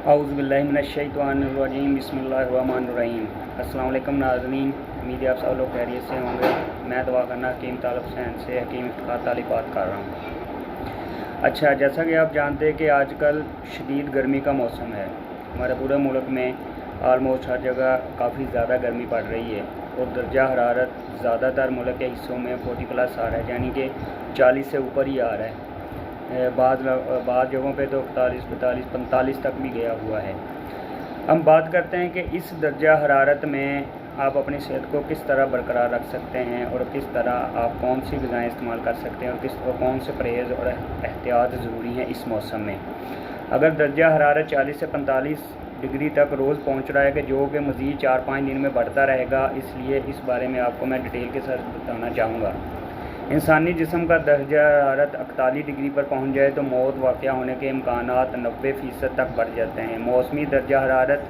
औज़ु बिल्लाहि मिनश्शैतानिर्रजीम बिस्मिल्लाहिर्रहमानिर्रहीम। अस्सलाम वालेकुम नाज़रीन, उम्मीद है आप सब लोग खैरियत से होंगे। मैं दुआ करना हकीम तालब हुसैन से हकीम इफ्तिखार तालीबात कर रहा हूँ। अच्छा, जैसा कि आप जानते हैं कि आजकल शदीद गर्मी का मौसम है। हमारे पूरे मुल्क में आलमोस्ट हर जगह काफ़ी ज़्यादा गर्मी पड़ रही है और दर्जा हरारत ज़्यादातर मुल्क के हिस्सों में 40+ आ रहा है, यानी कि 40 से ऊपर ही आ रहा है। बाद जगहों पे तो 41, 42, 45 तक भी गया हुआ है। हम बात करते हैं कि इस दर्जा हरारत में आप अपनी सेहत को किस तरह बरकरार रख सकते हैं और किस तरह आप कौन सी ग़िज़ाएँ इस्तेमाल कर सकते हैं और कौन से परहेज़ और एहतियात ज़रूरी हैं इस मौसम में। अगर दर्जा हरारत 40 से 45 डिग्री तक रोज़ पहुंच रहा है कि जो कि मज़ीद 4-5 दिन में बढ़ता रहेगा, इसलिए इस बारे में आपको मैं डिटेल के साथ बताना चाहूँगा। इंसानी जिस्म का दर्जा हरारत 41 डिग्री पर पहुंच जाए तो मौत वाक़या होने के इम्कानात 90% तक बढ़ जाते हैं। मौसमी दर्जा हरारत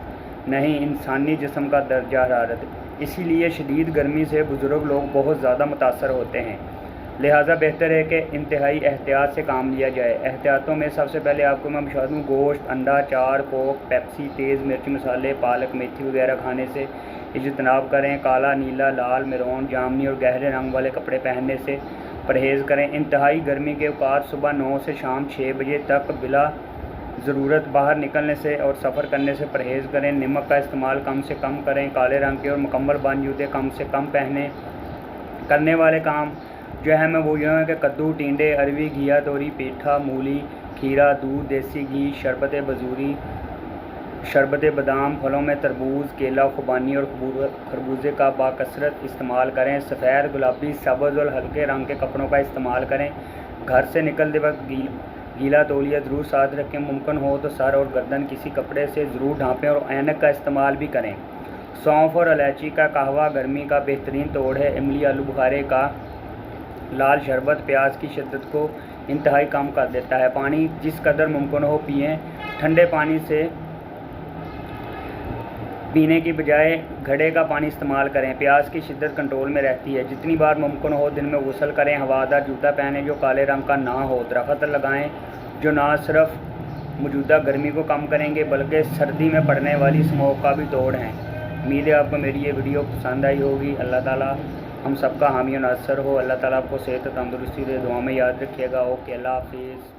नहीं, इंसानी जिस्म का दर्जा हरारत। इसीलिए शदीद गर्मी से बुज़ुर्ग लोग बहुत ज़्यादा मुतासर होते हैं। लिहाजा बेहतर है कि इंतहाई एहतियात से काम लिया जाए। एहतियातों में सबसे पहले आपको मैं बता दूँ, गोश्त, अंडा, चार, कोक, पेप्सी, तेज़ मिर्च मसाले, पालक, मेथी वगैरह खाने से इज्तनाब करें। काला, नीला, लाल, मैरून, जामनी और गहरे रंग वाले कपड़े पहनने से परहेज़ करें। इंतहाई गर्मी के औकात सुबह 9 से शाम 6 बजे तक बिला ज़रूरत बाहर निकलने से और सफ़र करने से परहेज़ करें। नमक का इस्तेमाल कम से कम करें। काले रंग के और मुकम्मल बंद जूते कम से कम पहनें। करने वाले काम जो है मैं वो यूँ है कि कद्दू, टिंडे, अरवी, घिया, तोरी, पेठा, मूली, खीरा, दूध, देसी घी, शरबत बजूरी, शरबत बादाम, फलों में तरबूज, केला, खुबानी और खरबूजे का बाकसरत इस्तेमाल करें। सफ़ेद, गुलाबी, सब्ज़ और हल्के रंग के कपड़ों का इस्तेमाल करें। घर से निकलते वक्त गीला तौलिया ज़रूर साथ रखें। मुमकिन हो तो सर और गर्दन किसी कपड़े से ज़रूर ढाँपें और ऐनक का इस्तेमाल भी करें। सौंफ और इलायची का कहवा गर्मी का बेहतरीन तोड़ है। इमली, आलू बुखारे का लाल शरबत प्याज की शिद्दत को इंतहाई कम कर देता है। पानी जिस कदर मुमकिन हो पिएँ। ठंडे पानी से पीने की बजाय घड़े का पानी इस्तेमाल करें। प्यास की शिद्दत कंट्रोल में रहती है। जितनी बार मुमकिन हो दिन में गुस्ल करें। हवादार जूता पहनें जो काले रंग का ना हो। दरख्त लगाएं जो ना सिर्फ मौजूदा गर्मी को कम करेंगे बल्कि सर्दी में पड़ने वाली स्मोक का भी तोड़ हैं। उम्मीद है आपको मेरी ये वीडियो पसंद आई होगी। अल्लाह ताला हम सबका हामी और नासर हो। अल्लाह ताला आपको सेहत तंदुरुस्ती दे। दुआ में याद रखिएगा। ओके, अल्लाह हाफिज़।